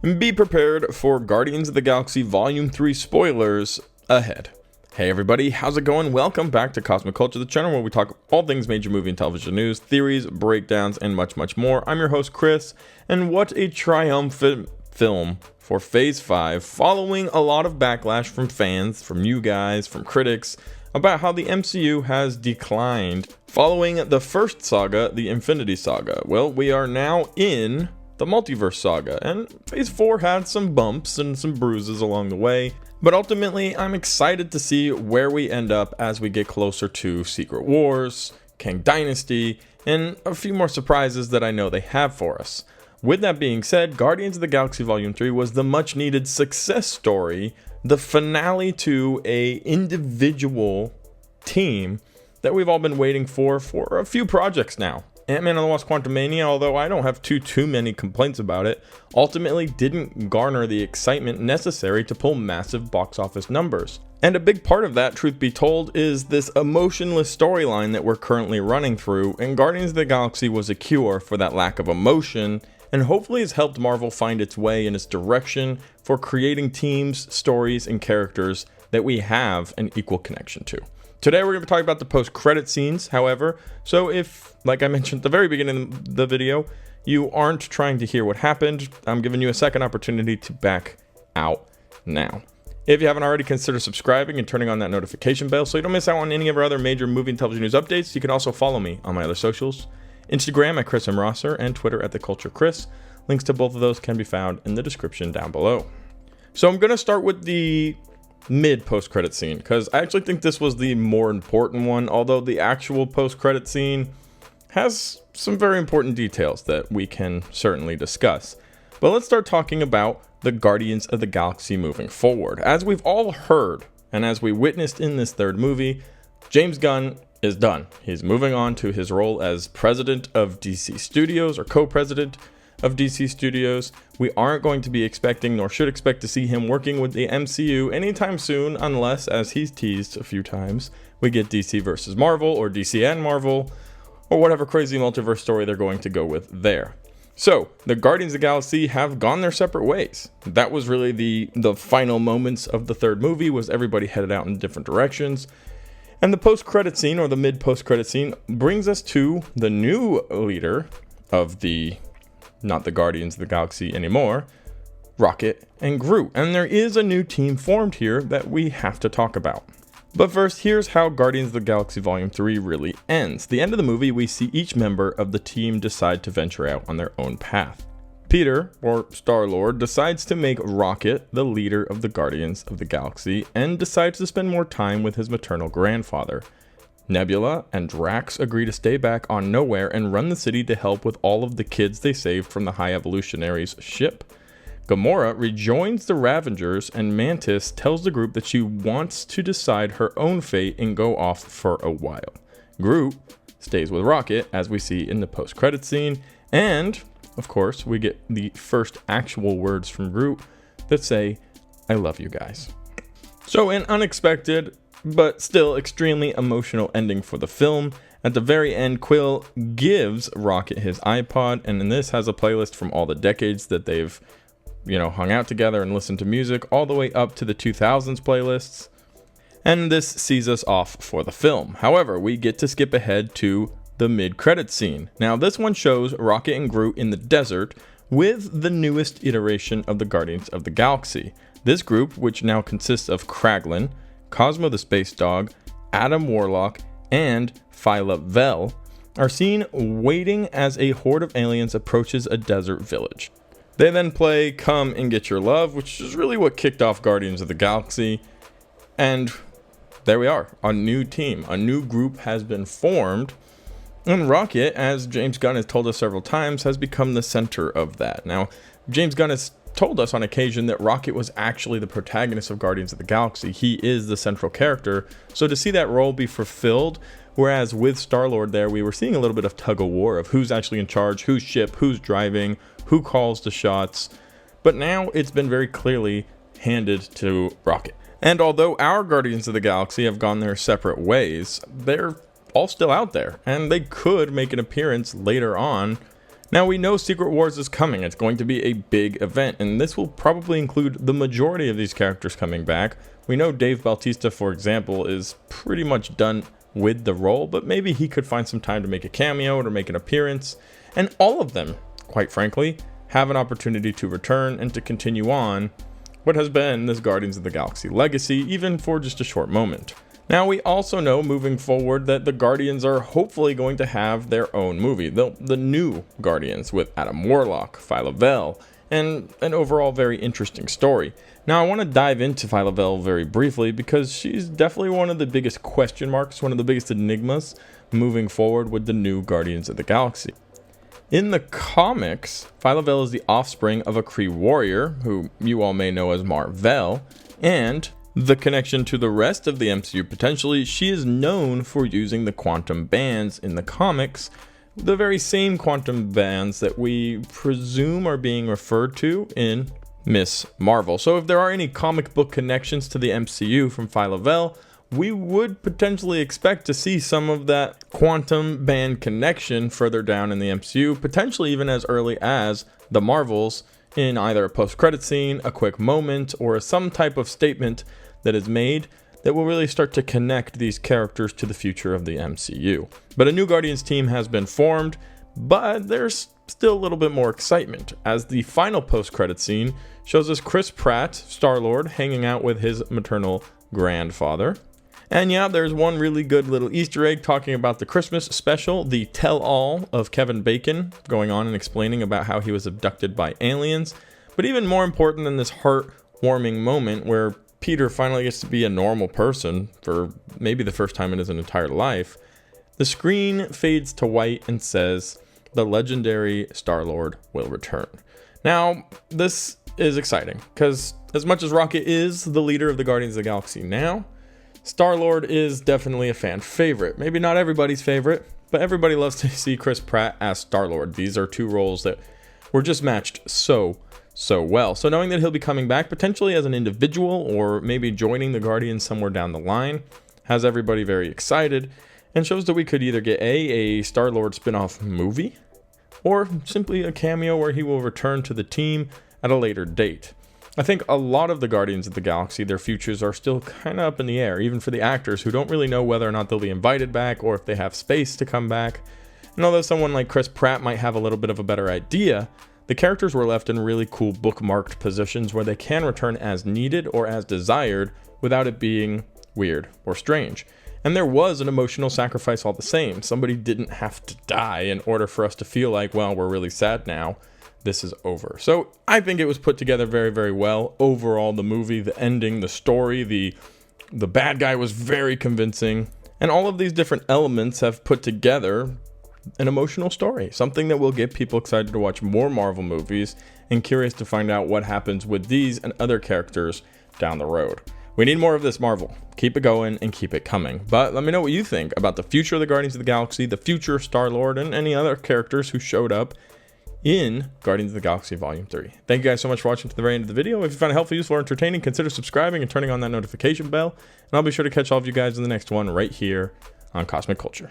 And be prepared for Guardians of the Galaxy Volume 3 spoilers ahead. Hey everybody, how's it going? Welcome back to Cosmic Culture, the channel where we talk all things major movie and television news, theories, breakdowns, and much, much more. I'm your host, Chris, and what a triumphant film for Phase 5, following a lot of backlash from fans, from you guys, from critics, about how the MCU has declined following the first saga, the Infinity Saga. Well, we are now in the multiverse saga, and Phase 4 had some bumps and some bruises along the way, but ultimately I'm excited to see where we end up as we get closer to Secret Wars, Kang Dynasty, and a few more surprises that I know they have for us. With that being said, Guardians of the Galaxy Volume 3 was the much needed success story, the finale to a individual team that we've all been waiting for a few projects now. Ant-Man and the Wasp: Quantumania, although I don't have too many complaints about it, ultimately didn't garner the excitement necessary to pull massive box office numbers. And a big part of that, truth be told, is this emotionless storyline that we're currently running through, and Guardians of the Galaxy was a cure for that lack of emotion, and hopefully has helped Marvel find its way in its direction for creating teams, stories, and characters that we have an equal connection to. Today we're going to be talking about the post-credit scenes, however, so if, like I mentioned at the very beginning of the video, you aren't trying to hear what happened, I'm giving you a second opportunity to back out now. If you haven't already, consider subscribing and turning on that notification bell so you don't miss out on any of our other major movie and television news updates. You can also follow me on my other socials, Instagram at Chris M. Rosser and Twitter at TheCultureChris. Links to both of those can be found in the description down below. So I'm going to start with the mid post-credit scene, because I actually think this was the more important one, although the actual post-credit scene has some very important details that we can certainly discuss. But let's start talking about the Guardians of the Galaxy moving forward. As we've all heard, and as we witnessed in this third movie, James Gunn is done. He's moving on to his role as president of DC Studios, or co-president of DC Studios. We aren't going to be expecting, nor should expect, to see him working with the MCU anytime soon, unless, as he's teased a few times, we get DC versus Marvel, or DC and Marvel, or whatever crazy multiverse story they're going to go with there. So, the Guardians of the Galaxy have gone their separate ways. That was really the final moments of the third movie, was everybody headed out in different directions. And the post-credit scene, or the mid-post-credit scene, brings us to the new leader of not the Guardians of the Galaxy anymore, Rocket and Groot. And there is a new team formed here that we have to talk about. But first, here's how Guardians of the Galaxy Volume 3 really ends. The end of the movie, we see each member of the team decide to venture out on their own path. Peter, or Star-Lord, decides to make Rocket the leader of the Guardians of the Galaxy and decides to spend more time with his maternal grandfather. Nebula and Drax agree to stay back on Nowhere and run the city to help with all of the kids they saved from the High Evolutionary's ship. Gamora rejoins the Ravengers, and Mantis tells the group that she wants to decide her own fate and go off for a while. Groot stays with Rocket, as we see in the post-credit scene, and, of course, we get the first actual words from Groot that say, "I love you guys." So an unexpected, but still extremely emotional ending for the film. At the very end, Quill gives Rocket his iPod, and in this has a playlist from all the decades that they've, hung out together and listened to music, all the way up to the 2000s playlists. And this sees us off for the film. However, we get to skip ahead to the mid-credits scene. Now, this one shows Rocket and Groot in the desert with the newest iteration of the Guardians of the Galaxy. This group, which now consists of Kraglin, Cosmo the Space Dog, Adam Warlock, and Phyla-Vell, are seen waiting as a horde of aliens approaches a desert village. They then play Come and Get Your Love, which is really what kicked off Guardians of the Galaxy. And there we are, a new team, a new group has been formed. And Rocket, as James Gunn has told us several times, has become the center of that. Now, James Gunn has told us on occasion that Rocket was actually the protagonist of Guardians of the Galaxy. He is the central character. So to see that role be fulfilled, whereas with Star-Lord there, we were seeing a little bit of tug-of-war of who's actually in charge, whose ship, who's driving, who calls the shots. But now it's been very clearly handed to Rocket. And although our Guardians of the Galaxy have gone their separate ways, they're all still out there, and they could make an appearance later on Now we know Secret Wars is coming. It's going to be a big event, and this will probably include the majority of these characters coming back. We know Dave Bautista, for example, is pretty much done with the role, but maybe he could find some time to make a cameo or to make an appearance. And all of them, quite frankly, have an opportunity to return and to continue on what has been this Guardians of the Galaxy legacy, even for just a short moment. Now, we also know moving forward that the Guardians are hopefully going to have their own movie, the new Guardians, with Adam Warlock, Phyla-Vell, and an overall very interesting story. Now, I want to dive into Phyla-Vell very briefly because she's definitely one of the biggest question marks, one of the biggest enigmas moving forward with the new Guardians of the Galaxy. In the comics, Phyla-Vell is the offspring of a Kree warrior, who you all may know as Mar-Vell, and the connection to the rest of the MCU potentially, she is known for using the quantum bands in the comics, the very same quantum bands that we presume are being referred to in Miss Marvel. So if there are any comic book connections to the MCU from Phyla-Vell, we would potentially expect to see some of that quantum band connection further down in the MCU, potentially even as early as the Marvels, in either a post-credit scene, a quick moment, or some type of statement that is made that will really start to connect these characters to the future of the MCU. But a new Guardians team has been formed, but there's still a little bit more excitement, as the final post-credit scene shows us Chris Pratt, Star-Lord, hanging out with his maternal grandfather. And yeah, there's one really good little Easter egg talking about the Christmas special, the tell-all of Kevin Bacon, going on and explaining about how he was abducted by aliens. But even more important than this heartwarming moment where Peter finally gets to be a normal person for maybe the first time in his entire life, the screen fades to white and says, "The legendary Star-Lord will return." Now, this is exciting, because as much as Rocket is the leader of the Guardians of the Galaxy now, Star-Lord is definitely a fan favorite. Maybe not everybody's favorite, but everybody loves to see Chris Pratt as Star-Lord. These are two roles that were just matched so well. So knowing that he'll be coming back potentially as an individual or maybe joining the Guardians somewhere down the line has everybody very excited and shows that we could either get a Star-Lord spin-off movie or simply a cameo where he will return to the team at a later date. I think a lot of the Guardians of the Galaxy, their futures are still kind of up in the air, even for the actors who don't really know whether or not they'll be invited back or if they have space to come back. And although someone like Chris Pratt might have a little bit of a better idea, the characters were left in really cool bookmarked positions where they can return as needed or as desired without it being weird or strange. And there was an emotional sacrifice all the same. Somebody didn't have to die in order for us to feel like, well, we're really sad now. This is over. So I think it was put together very, very well. Overall, the movie, the ending, the story, the bad guy was very convincing. And all of these different elements have put together an emotional story, something that will get people excited to watch more Marvel movies and curious to find out what happens with these and other characters down the road. We need more of this, Marvel. Keep it going and keep it coming. But let me know what you think about the future of the Guardians of the Galaxy, the future of Star-Lord, and any other characters who showed up in Guardians of the Galaxy Volume 3. Thank you guys so much for watching to the very end of the video. If you found it helpful, useful, or entertaining, consider subscribing and turning on that notification bell. And I'll be sure to catch all of you guys in the next one right here on Cosmic Culture.